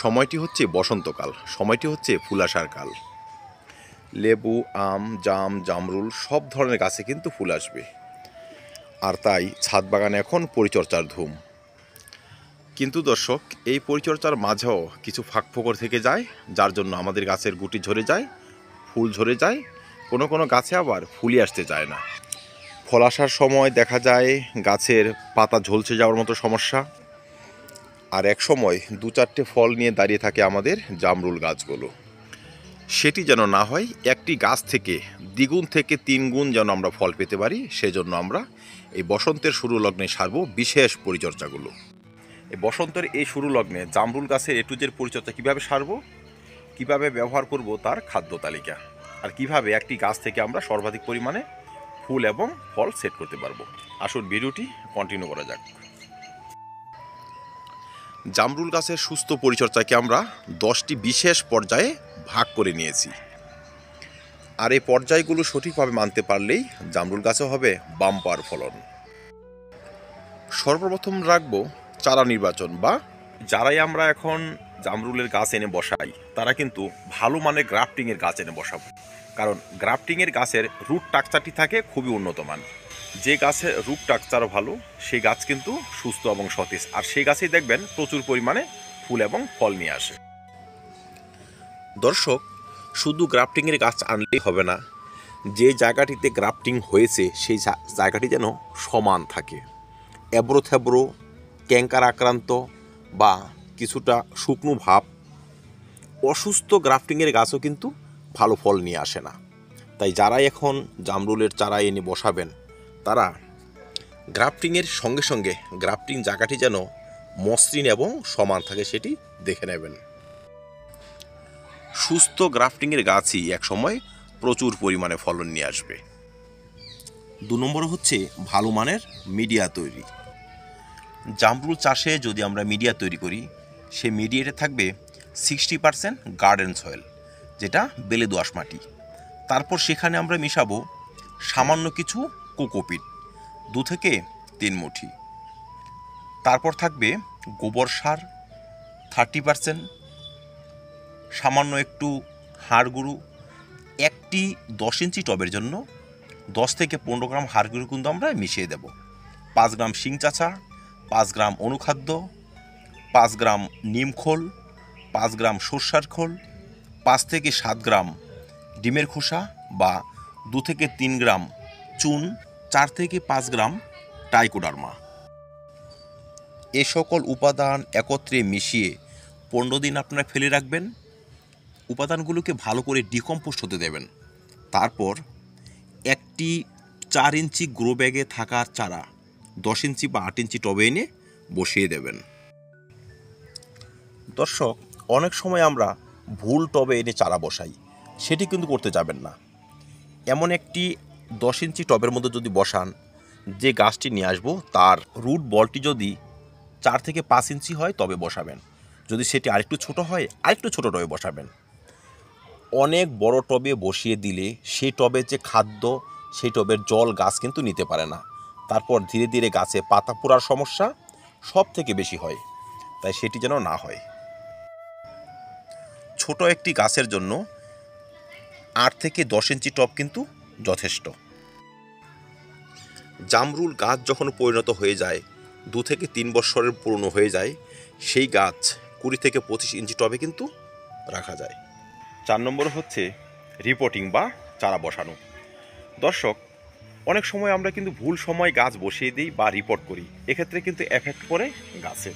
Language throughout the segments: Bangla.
সময়টি হচ্ছে বসন্তকাল, সময়টি হচ্ছে ফুল আসার কাল। লেবু, আম, জাম, জামরুল সব ধরনের গাছে কিন্তু ফুল আসবে। আর তাই ছাদ বাগানে এখন পরিচর্যার ধুম। কিন্তু দর্শক, এই পরিচর্যার মাঝেও কিছু ফাঁকফোকর থেকে যায়, যার জন্য আমাদের গাছের গুটি ঝরে যায়, ফুল ঝরে যায়, কোনো কোনো গাছে আবার ফুলই আসতে চায় না। ফল আসার সময় দেখা যায় গাছের পাতা ঝলসে যাওয়ার মতো সমস্যা। আর এক সময় 2-4টে ফল নিয়ে দাঁড়িয়ে থাকে আমাদের জামরুল গাছগুলো। সেটি যেন না হয়, একটি গাছ থেকে দ্বিগুণ থেকে 3 গুণ যেন আমরা ফল পেতে পারি, সেজন্য আমরা এই বসন্তের শুরু লগ্নে সারব বিশেষ পরিচর্যাগুলো। এই বসন্তের এই শুরু লগ্নে জামরুল গাছের এটুজের পরিচর্যা কীভাবে সারব, কীভাবে ব্যবহার করব তার খাদ্য তালিকা, আর কিভাবে একটি গাছ থেকে আমরা সর্বাধিক পরিমাণে ফুল এবং ফল সেট করতে পারবো। আসুন ভিডিওটি কন্টিনিউ করা যাক। জামরুল গাছের সুস্থ পরিচর্যাকে আমরা 10টি বিশেষ পর্যায়ে ভাগ করে নিয়েছি। আর এই পর্যায়গুলো সঠিকভাবে মানতে পারলেই জামরুল গাছে হবে বাম্পার ফলন। সর্বপ্রথম রাখবো চারা নির্বাচন, বা যারাই আমরা এখন জামরুলের গাছ এনে বসাই তারা কিন্তু ভালো মানের গ্রাফটিংয়ের গাছ এনে বসাবো। কারণ গ্রাফটিংয়ের গাছের রুট স্ট্রাকচারটি থাকে খুবই উন্নত মান। যে গাছের রুট স্ট্রাকচার ভালো সেই গাছ কিন্তু সুস্থ এবং সতেজ, আর সেই গাছেই দেখবেন প্রচুর পরিমাণে ফুল এবং ফল নিয়ে আসে। দর্শক, শুধু গ্রাফটিংয়ের গাছ আনলেই হবে না, যে জায়গাটিতে গ্রাফটিং হয়েছে সেই জায়গাটি যেন সমান থাকে। এবড়ো থেবড়ো, ক্যাঙ্কার আক্রান্ত বা কিছুটা শুকনো ভাব, অসুস্থ গ্রাফটিংয়ের গাছও কিন্তু ভালো ফল নিয়ে আসে না। তাই যারাই এখন জামরুলের চারা এনে বসাবেন তারা গ্রাফটিংয়ের সঙ্গে সঙ্গে গ্রাফটিং জায়গাটি যেন মসৃণ এবং সমান থাকে সেটি দেখে নেবেন। সুস্থ গ্রাফটিংয়ের গাছই একসময় প্রচুর পরিমাণে ফলন নিয়ে আসবে। 2 নম্বর হচ্ছে ভালো মানের মিডিয়া তৈরি। জামরুল চাষে যদি আমরা মিডিয়া তৈরি করি, সে মিডিয়াতে থাকবে 60% গার্ডেন সয়েল, যেটা বেলে দোআঁশ মাটি। তারপর সেখানে আমরা মিশাবো সামান্য কিছু কোকোপিট, 2 থেকে 3 মুঠি। তারপর থাকবে গোবর সার 30%, সামান্য একটু হাড় গুঁড়ো। একটি 10 ইঞ্চি টবের জন্য 10 থেকে 15 গ্রাম হাড় গুঁড়ো কিন্তু আমরা মিশিয়ে দেব। 5 গ্রাম শিং চাচা, 5 গ্রাম অনুখাদ্য, 5 গ্রাম নিম খোল, 5 গ্রাম সরষার খোল, 5 থেকে 7 গ্রাম ডিমের খোসা বা 2 থেকে 3 গ্রাম চুন, 4 থেকে 5 গ্রাম ট্রাইকোডার্মা। এ সকল উপাদান একত্রে মিশিয়ে 15 দিন আপনারা ফেলে রাখবেন। উপাদানগুলোকে ভালো করে ডিকম্পোস্ট হতে দেবেন। তারপর একটি 4 ইঞ্চি গ্রো ব্যাগে থাকা চারা 10 ইঞ্চি বা 8 ইঞ্চি টবে এনে বসিয়ে দেবেন। দর্শক, অনেক সময় আমরা ভুল টবে এনে চারা বসাই, সেটি কিন্তু করতে যাবেন না। এমন একটি 10 ইঞ্চি টবের মধ্যে যদি বসান, যে গাছটি নিয়ে আসবো তার রুট বলটি যদি 4 থেকে 5 ইঞ্চি হয় তবে বসাবেন। যদি সেটি আরেকটু ছোট হয়, আরেকটু ছোট টবে বসাবেন। অনেক বড় টবে বসিয়ে দিলে সেই টবের যে খাদ্য, সেই টবের জল গাছ কিন্তু নিতে পারে না। তারপর ধীরে ধীরে গাছে পাতা পোড়ার সমস্যা সব থেকে বেশি হয়। তাই সেটি যেন না হয়। ছোট একটি গাছের জন্য 8 থেকে 10 ইঞ্চি টব কিন্তু যথেষ্ট। জামরুল গাছ যখন পরিণত হয়ে যায়, 2 থেকে 3 বছরের পুরনো হয়ে যায়, সেই গাছ 20 থেকে 25 ইঞ্চি টবে কিন্তু রাখা যায়। 4 নম্বর হচ্ছে রিপোর্টিং বা চারা বসানো। দর্শক, অনেক সময় আমরা কিন্তু ভুল সময় গাছ বসিয়ে দিই বা রিপোর্ট করি। এক্ষেত্রে কিন্তু এফেক্ট পড়ে গাছে,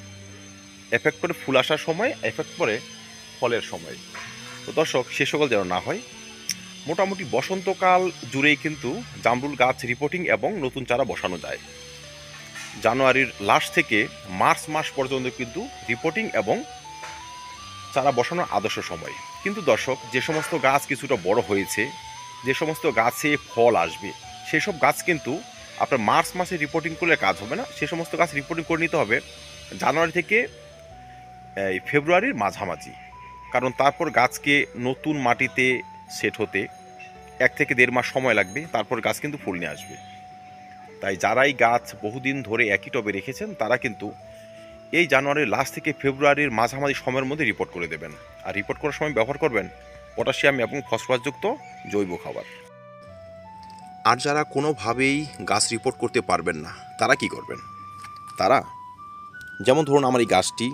এফেক্ট পড়ে ফুল আসার সময়, এফেক্ট পড়ে ফলের সময়। তো দর্শক, সে সকল যেন না হয়। মোটামুটি বসন্তকাল জুড়েই কিন্তু জামরুল গাছ রিপোর্টিং এবং নতুন চারা বসানো যায়। জানুয়ারির লাস্ট থেকে মার্চ মাস পর্যন্ত কিন্তু রিপোর্টিং এবং চারা বসানোর আদর্শ সময়। কিন্তু দর্শক, যে সমস্ত গাছ কিছুটা বড় হয়েছে, যে সমস্ত গাছে ফল আসবে, সেসব গাছ কিন্তু আপনার মার্চ মাসে রিপোর্টিং করলে কাজ হবে না। সে সমস্ত গাছ রিপোর্টিং করে নিতে হবে জানুয়ারি থেকে ফেব্রুয়ারির মাঝামাঝি। কারণ তারপর গাছকে নতুন মাটিতে সেট হতে 1 থেকে 1.5 মাস সময় লাগবে, তারপর গাছ কিন্তু ফুল নিয়ে আসবে। তাই যারাই গাছ বহুদিন ধরে একই টবে রেখেছেন তারা কিন্তু এই জানুয়ারির লাস্ট থেকে ফেব্রুয়ারির মাঝামাঝি সময়ের মধ্যে রিপোর্ট করে দেবেন। আর রিপোর্ট করার সময় ব্যবহার করবেন পটাশিয়াম এবং ফসফরাসযুক্ত জৈব খাবার। আর যারা কোনোভাবেই গাছ রিপোর্ট করতে পারবেন না তারা কি করবেন? তারা, যেমন ধরুন আমার এই গাছটি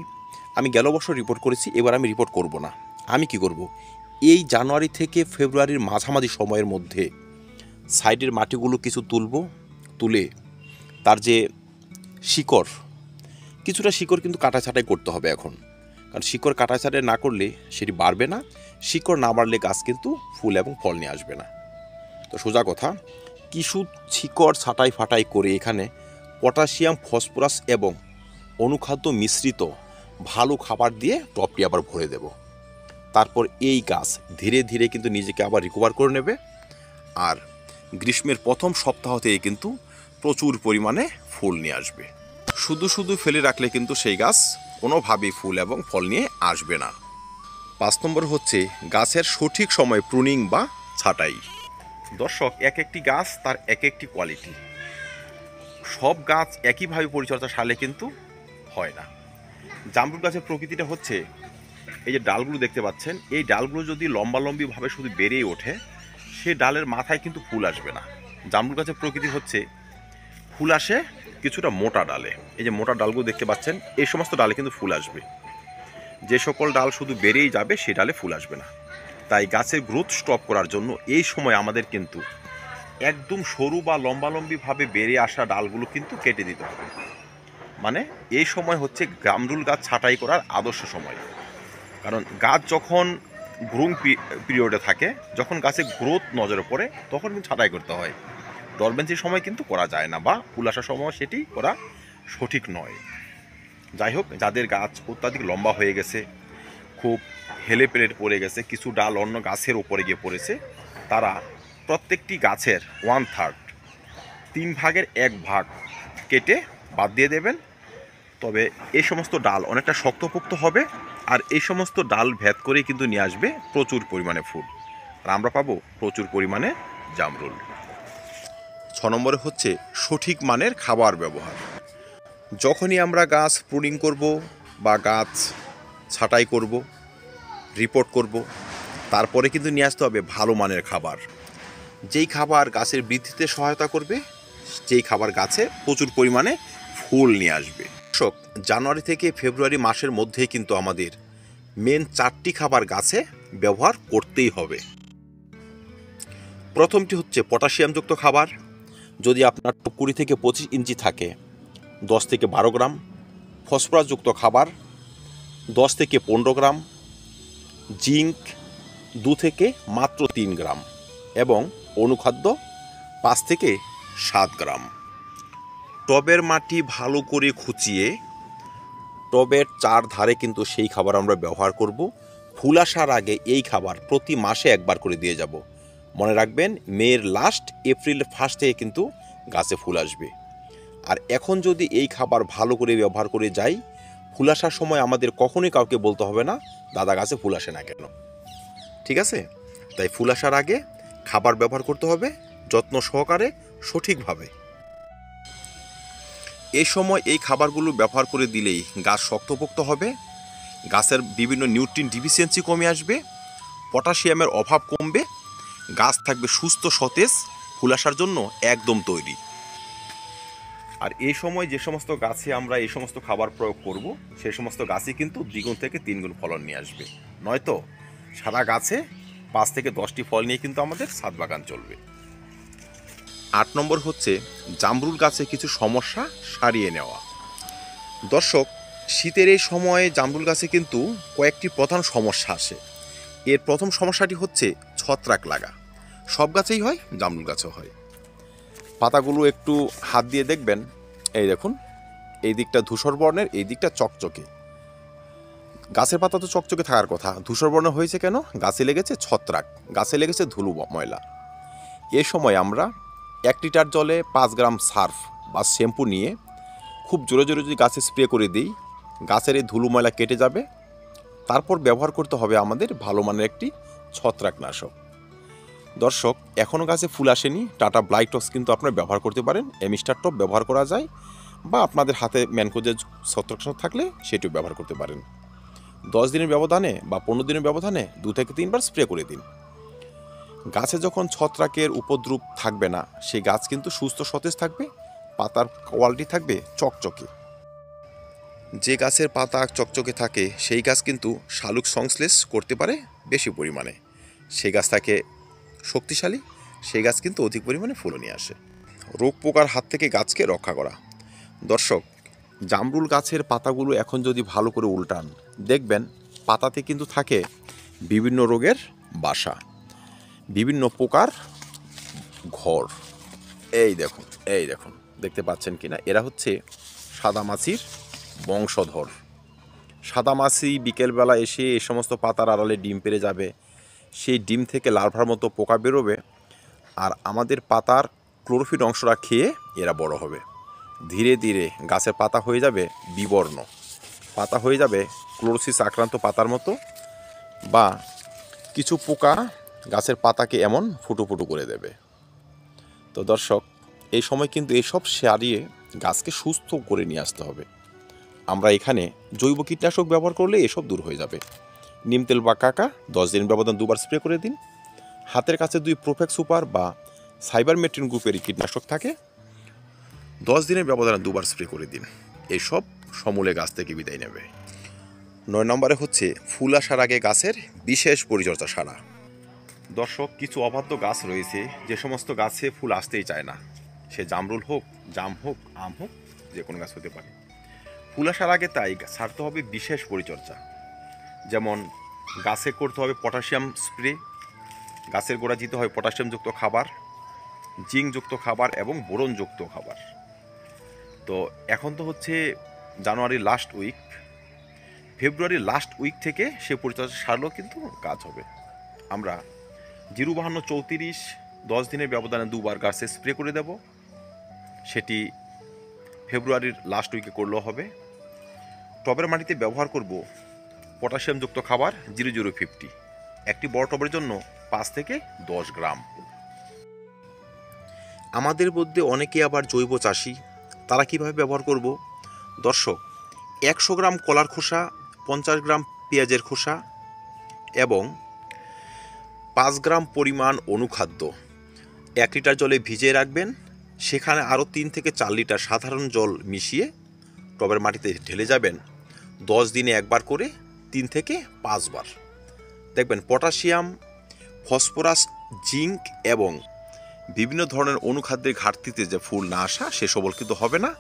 আমি গেল বছর রিপোর্ট করেছি, এবার আমি রিপোর্ট করব না। আমি কি করব? এই জানুয়ারি থেকে ফেব্রুয়ারির মাঝামাঝি সময়ের মধ্যে সাইডের মাটিগুলো কিছু তুলে তার যে শিকড়, কিছুটা শিকড় কিন্তু কাটাছাঁটাই করতে হবে এখন, কারণ শিকড় কাটাছাঁটাই না করলে সেটি বাড়বে না। শিকড় না বাড়লে গাছ কিন্তু ফুল এবং ফল নিয়ে আসবে না। তো সোজা কথা, কিছু শিকড় ছাঁটাই ফাটাই করে এখানে পটাশিয়াম, ফসফরাস এবং অনুখাদ্য মিশ্রিত ভালো খাবার দিয়ে টবটি আবার ভরে দেব। তারপর এই গাছ ধীরে ধীরে কিন্তু নিজেকে আবার রিকভার করে নেবে। আর গ্রীষ্মের প্রথম সপ্তাহ থেকে কিন্তু প্রচুর পরিমাণে ফুল নিয়ে আসবে। শুধু শুধু ফেলে রাখলে কিন্তু সেই গাছ কোনোভাবেই ফুল এবং ফল নিয়ে আসবে না। 5 নম্বর হচ্ছে গাছের সঠিক সময় প্রুনিং বা ছাঁটাই। দর্শক, এক একটি গাছ তার এক একটি কোয়ালিটি। সব গাছ একইভাবে পরিচর্যা সারলে কিন্তু হয় না। জামরুল গাছের প্রকৃতিটা হচ্ছে, এই যে ডালগুলো দেখতে পাচ্ছেন, এই ডালগুলো যদি লম্বালম্বিভাবে শুধু বেড়েই ওঠে, সে ডালের মাথায় কিন্তু ফুল আসবে না। জামরুল গাছের প্রকৃতি হচ্ছে ফুল আসে কিছুটা মোটা ডালে। এই যে মোটা ডালগুলো দেখতে পাচ্ছেন, এই সমস্ত ডালে কিন্তু ফুল আসবে। যে সকল ডাল শুধু বেড়েই যাবে সেই ডালে ফুল আসবে না। তাই গাছের গ্রোথ স্টপ করার জন্য এই সময় আমাদের কিন্তু একদম সরু বা লম্বালম্বিভাবে বেড়ে আসা ডালগুলো কিন্তু কেটে দিতে হবে। মানে এই সময় হচ্ছে জামরুল গাছ ছাঁটাই করার আদর্শ সময়। কারণ গাছ যখন গ্রোইং পিরিয়ডে থাকে, যখন গাছের গ্রোথ নজরে পড়ে, তখন কিন্তু ছাঁটাই করতে হয়। ডরমেন্সির সময় কিন্তু করা যায় না, বা ফুল আসার সময় সেটি করা সঠিক নয়। যাই হোক, যাদের গাছ অত্যাধিক লম্বা হয়ে গেছে, খুব হেলে পেলে পড়ে গেছে, কিছু ডাল অন্য গাছের ওপরে গিয়ে পড়েছে, তারা প্রত্যেকটি গাছের 1/3, 3 ভাগের 1 ভাগ কেটে বাদ দিয়ে দেবেন। তবে এই সমস্ত ডাল অনেকটা শক্তপোক্ত হবে, আর এই সমস্ত ডাল ভেদ করেই কিন্তু নিয়ে আসবে প্রচুর পরিমাণে ফুল, আর আমরা পাবো প্রচুর পরিমাণে জামরুল। 6 নম্বরে হচ্ছে সঠিক মানের খাবার ব্যবহার। যখনই আমরা গাছ প্রুনিং করব বা গাছ ছাঁটাই করব, রিপোর্ট করব, তারপরে কিন্তু নিয়ে আসতে হবে ভালো মানের খাবার। যেই খাবার গাছের বৃদ্ধিতে সহায়তা করবে, যেই খাবার গাছে প্রচুর পরিমাণে ফুল নিয়ে আসবে। দর্শক, জানুয়ারি থেকে ফেব্রুয়ারি মাসের মধ্যেই কিন্তু আমাদের মেন 4টি খাবার গাছে ব্যবহার করতেই হবে। প্রথমটি হচ্ছে পটাশিয়ামযুক্ত খাবার। যদি আপনার 20 থেকে 25 ইঞ্চি থাকে, 10 থেকে 12 গ্রাম। ফসফরাসযুক্ত খাবার 10 থেকে 15 গ্রাম। জিঙ্ক 2 থেকে মাত্র 3 গ্রাম এবং অনুখাদ্য 5 থেকে 7 গ্রাম। টবের মাটি ভালো করে খুঁচিয়ে টবের 4 ধারে কিন্তু সেই খাবার আমরা ব্যবহার করব। ফুল আসার আগে এই খাবার প্রতি মাসে একবার করে দিয়ে যাব। মনে রাখবেন, মের লাস্ট, এপ্রিলের ফার্স্ট থেকে কিন্তু গাছে ফুল আসবে। আর এখন যদি এই খাবার ভালো করে ব্যবহার করে যাই, ফুল আসার সময় আমাদের কখনোই কাউকে বলতে হবে না দাদা গাছে ফুল আসে না কেন। ঠিক আছে? তাই ফুল আসার আগে খাবার ব্যবহার করতে হবে যত্ন সহকারে, সঠিকভাবে। এই সময় এই খাবারগুলো ব্যবহার করে দিলেই গাছ শক্তপোক্ত হবে, গাছের বিভিন্ন নিউট্রিয়েন্ট ডিফিসিয়েন্সি কমে আসবে, পটাশিয়ামের অভাব কমবে, গাছ থাকবে সুস্থ সতেজ, ফুল আসার জন্য একদম তৈরি। আর এই সময় যে সমস্ত গাছে আমরা এই সমস্ত খাবার প্রয়োগ করব, সেই সমস্ত গাছই কিন্তু 2 গুণ থেকে 3 গুণ ফলন নিয়ে আসবে। নয়তো সারা গাছে 5 থেকে 10টি ফল নিয়ে কিন্তু আমাদের ছাদ বাগান চলবে। 8 নম্বর হচ্ছে জামরুল গাছে কিছু সমস্যা সারিয়ে নেওয়া। দর্শক, শীতের এই সময়ে জামরুল গাছে কিন্তু কয়েকটি প্রধান সমস্যা আসে। এর প্রথম সমস্যাটি হচ্ছে ছত্রাক লাগা। সব গাছেই হয়, জামরুল গাছেও হয়। পাতাগুলো একটু হাত দিয়ে দেখবেন, এই দেখুন, এই দিকটা ধূসর বর্ণের, এই দিকটা চকচকে। গাছের পাতা তো চকচকে থাকার কথা, ধূসর বর্ণ হয়েছে কেন? গাছে লেগেছে ছত্রাক, গাছে লেগেছে ধুলো ময়লা। এ সময় আমরা 1 লিটার জলে 5 গ্রাম সার্ফ বা শ্যাম্পু নিয়ে খুব জোরে জোরে যদি গাছে স্প্রে করে দিই, গাছের এই ধুলো ময়লা কেটে যাবে। তারপর ব্যবহার করতে হবে আমাদের ভালো মানের একটি ছত্রাকনাশক। দর্শক, এখনও গাছে ফুল আসেনি, টাটা ব্লাইটক্স কিন্তু আপনারা ব্যবহার করতে পারেন। এমিস্টার টপ ব্যবহার করা যায়, বা আপনাদের হাতে ম্যানকোজের ছত্রাকনাশক থাকলে সেটিও ব্যবহার করতে পারেন। 10 দিনের ব্যবধানে বা 15 দিনের ব্যবধানে 2 থেকে 3 বার স্প্রে করে দিন। গাছে যখন ছত্রাকের উপদ্রব থাকবে না, সেই গাছ কিন্তু সুস্থ সতেজ থাকবে, পাতার কোয়ালিটি থাকবে চকচকে। যে গাছের পাতা চকচকে থাকে সেই গাছ কিন্তু শালুক সংশ্লেষ করতে পারে বেশি পরিমাণে, সেই গাছ থাকে শক্তিশালী, সেই গাছ কিন্তু অধিক পরিমাণে ফুলও নিয়ে আসে। রোগ পোকার হাত থেকে গাছকে রক্ষা করা। দর্শক, জামরুল গাছের পাতাগুলো এখন যদি ভালো করে উল্টান, দেখবেন পাতাতে কিন্তু থাকে বিভিন্ন রোগের বাসা, বিভিন্ন পোকার ঘর। এই দেখুন, এই দেখুন, দেখতে পাচ্ছেন কিনা, এরা হচ্ছে সাদামাছির বংশধর। সাদামাছি বিকেলবেলা এসে এই সমস্ত পাতার আড়ালে ডিম পেড়ে যাবে, সেই ডিম থেকে লার্ভার মতো পোকা বেরোবে, আর আমাদের পাতার ক্লোরোফিল অংশটা খেয়ে এরা বড় হবে। ধীরে ধীরে গাছের পাতা হয়ে যাবে বিবর্ণ, পাতা হয়ে যাবে ক্লোরোসিস আক্রান্ত পাতার মতো, বা কিছু পোকা গাছের পাতাকে এমন ফুটো ফুটো করে দেবে। তো দর্শক, এই সময় কিন্তু এসব সারিয়ে গাছকে সুস্থ করে নিয়ে আসতে হবে। আমরা এখানে জৈব কীটনাশক ব্যবহার করলে এসব দূর হয়ে যাবে। নিম তেল বা কাকা 10 দিন ব্যবধান 2 বার স্প্রে করে দিন। হাতের কাছে 2 প্রোফেক্স সুপার বা সাইবারমেট্রিন গ্রুপের কীটনাশক থাকে, 10 দিনের ব্যবধানে 2 বার স্প্রে করে দিন। এসব সমূলে গাছ থেকে বিদায় নেবে। 9 নম্বরে হচ্ছে ফুল আসার আগে গাছের বিশেষ পরিচর্যা সারা। দর্শক, কিছু অবাধ্য গাছ রয়েছে যে সমস্ত গাছে ফুল আসতেই চায় না, সে জামরুল হোক, জাম হোক, আম হোক, যে কোনো গাছ হতে পারে। ফুল আসার আগে তাই ছাড়তে হবে বিশেষ পরিচর্যা, যেমন গাছে করতে হবে পটাশিয়াম স্প্রে, গাছের গোড়া দিতে হয় পটাশিয়ামযুক্ত খাবার, জিঙ্কযুক্ত খাবার এবং বোরনযুক্ত খাবার। তো এখন তো হচ্ছে জানুয়ারির লাস্ট উইক, ফেব্রুয়ারির লাস্ট উইক থেকে সে পরিচর্যা সারলেও কিন্তু গাছ হবে। আমরা 05234 10 দিনের ব্যবধানে 2 বার গাছে স্প্রে করে দেব, সেটি ফেব্রুয়ারির লাস্ট উইকে করলেও হবে। টবের মাটিতে ব্যবহার করব পটাশিয়ামযুক্ত খাবার 0050, একটি বড় টবের জন্য 5 থেকে 10 গ্রাম। আমাদের মধ্যে অনেকে আবার জৈব চাষি, তারা কিভাবে ব্যবহার করব? দর্শক, 100 গ্রাম কলার খোসা, 50 গ্রাম পেঁয়াজের খোসা এবং 5 গ্রাম পরিমাণ অনুখাদ্য 1 লিটার জলে ভিজিয়ে রাখবেন। সেখানে আরও 3 থেকে 4 লিটার সাধারণ জল মিশিয়ে টবের মাটিতে ঢেলে যাবেন। 10 দিনে একবার করে 3 থেকে 5 বার। দেখবেন পটাশিয়াম, ফসফরাস, জিঙ্ক এবং বিভিন্ন ধরনের অনুখাদ্যের ঘাটতিতে যে ফুল না আসা, সে সবল কিন্তু হবে না।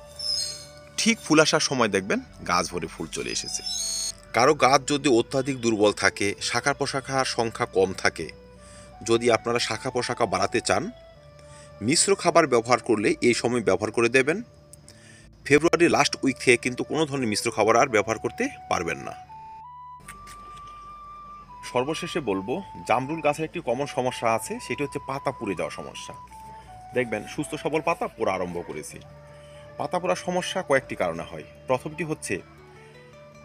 ঠিক ফুল আসার সময় দেখবেন গাছ ভরে ফুল চলে এসেছে। কারো গাছ যদি অত্যাধিক দুর্বল থাকে, শাখা প্রশাখার সংখ্যা কম থাকে, যদি আপনারা শাখা প্রশাখা বাড়াতে চান, মিশ্র খাবার ব্যবহার করলে এই সময় ব্যবহার করে দেবেন। ফেব্রুয়ারি লাস্ট উইক থেকে কিন্তু কোনো ধরনের মিশ্র খাবার আর ব্যবহার করতে পারবেন না। সর্বশেষে বলবো, জামরুল গাছের একটি কমন সমস্যা আছে, সেটি হচ্ছে পাতা পুড়ে যাওয়া সমস্যা। দেখবেন সুস্থ সবল পাতা পোড়া আরম্ভ করেছে। পাতা পোড়ার সমস্যা কয়েকটি কারণে হয়। প্রথমটি হচ্ছে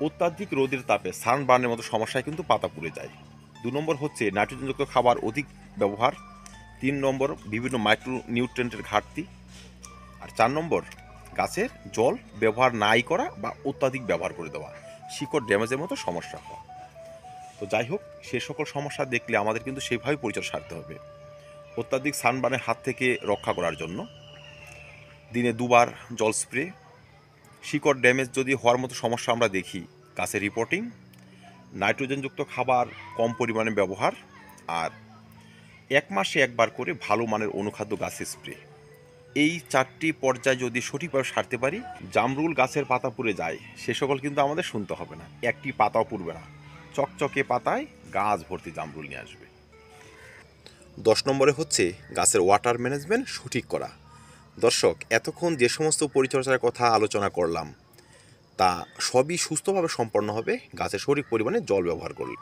অত্যাধিক রোদের তাপে সানবার্নের মতো সমস্যায় কিন্তু পাতা পুড়ে যায়। 2 নম্বর হচ্ছে নাইট্রোজেনযুক্ত খাবার অধিক ব্যবহার। 3 নম্বর বিভিন্ন মাইক্রো নিউট্রিয়েন্টের ঘাটতি। আর 4 নম্বর গাছের জল ব্যবহার নাই করা বা অত্যাধিক ব্যবহার করে দেওয়া, শিকড় ড্যামেজের মতো সমস্যা হয়। তো যাই হোক, সে সকল সমস্যা দেখলে আমাদের কিন্তু সেইভাবে পরিচর্যা সারতে হবে। অত্যাধিক সানবার্নের হাত থেকে রক্ষা করার জন্য দিনে 2 বার জল স্প্রে। শিকড় ড্যামেজ যদি হওয়ার মতো সমস্যা আমরা দেখি, গাছের রিপোর্টিং, নাইট্রোজেনযুক্ত খাবার কম পরিমাণে ব্যবহার, আর 1 মাসে একবার করে ভালো মানের অনুখাদ্য গাছে স্প্রে। এই 4টি পর্যায়ে যদি সঠিকভাবে সারতে পারি, জামরুল গাছের পাতা পুড়ে যায় সে সকল কিন্তু আমাদের শুনতে হবে না, একটি পাতাও পুড়বে না, চকচকে পাতায় গাছ ভর্তি জামরুল নিয়ে আসবে। 10 নম্বরে হচ্ছে গাছের ওয়াটার ম্যানেজমেন্ট সঠিক করা। দর্শক, এতক্ষণ যে সমস্ত পরিচর্যার কথা আলোচনা করলাম, তা সবই সুস্থভাবে সম্পন্ন হবে গাছের সঠিক পরিমাণে জল ব্যবহার করলে।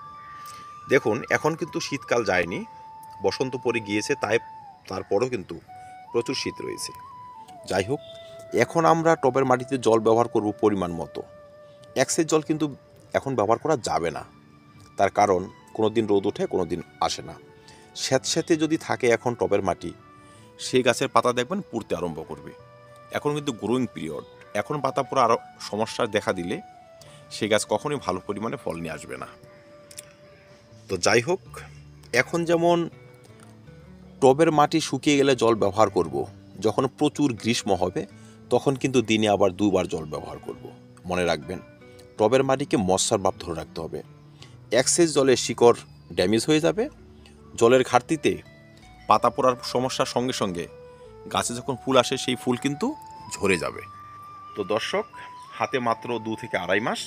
দেখুন, এখন কিন্তু শীতকাল যায়নি, বসন্ত পড়ে গিয়েছে, তারপরেও কিন্তু প্রচুর শীত রয়েছে। যাই হোক, এখন আমরা টবের মাটিতে জল ব্যবহার করব পরিমাণ মতো। এক্সেস জল কিন্তু এখন ব্যবহার করা যাবে না, তার কারণ কোনো দিন রোদ ওঠে, কোনো দিন আসে না। স্যাঁতস্যাঁতে যদি থাকে এখন টবের মাটি, সেই গাছের পাতা দেখবেন পুড়তে আরম্ভ করবে। এখন কিন্তু গ্রোয়িং পিরিয়ড, এখন পাতা পোড়া আরও সমস্যা দেখা দিলে সেই গাছ কখনোই ভালো পরিমাণে ফল নিয়ে আসবে না। তো যাই হোক, এখন যেমন টবের মাটি শুকিয়ে গেলে জল ব্যবহার করব, যখন প্রচুর গ্রীষ্ম হবে তখন কিন্তু দিনে আবার 2বার জল ব্যবহার করব। মনে রাখবেন, টবের মাটিকে মশার ভাব ধরে রাখতে হবে। এক্সেস জলে শিকড় ড্যামেজ হয়ে যাবে। জলের ঘাটতিতে পাতা পোড়ার সমস্যার সঙ্গে সঙ্গে গাছে যখন ফুল আসে সেই ফুল কিন্তু ঝরে যাবে। তো দর্শক, হাতে মাত্র 2 থেকে 2.5 মাস,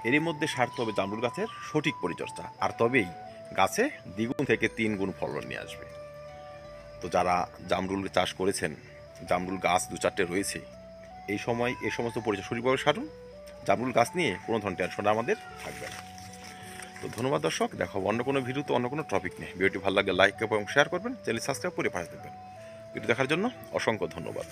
এরই মধ্যে সারতে হবে জামরুল গাছের সঠিক পরিচর্যা, আর তবেই গাছে 2 থেকে 3 গুণ ফলন নিয়ে আসবে। তো যারা জামরুল চাষ করেছেন, জামরুল গাছ 2-4টে রয়েছে, এই সময় এই সমস্ত পরিচর্যা সঠিকভাবে সারুন। জামরুল গাছ নিয়ে কোনো ধরনের টেনশন আমাদের থাকবে না। তো ধন্যবাদ দর্শক, দেখা হবে অন্য কোনো ভিডিওতে অন্য কোনো টপিক নিয়ে। ভিডিওটি ভালো লাগলে লাইক এবং শেয়ার করবেন, চ্যানেল সাবস্ক্রাইব করে পাশে থাকবেন। ভিডিও দেখার জন্য অসংখ্য ধন্যবাদ।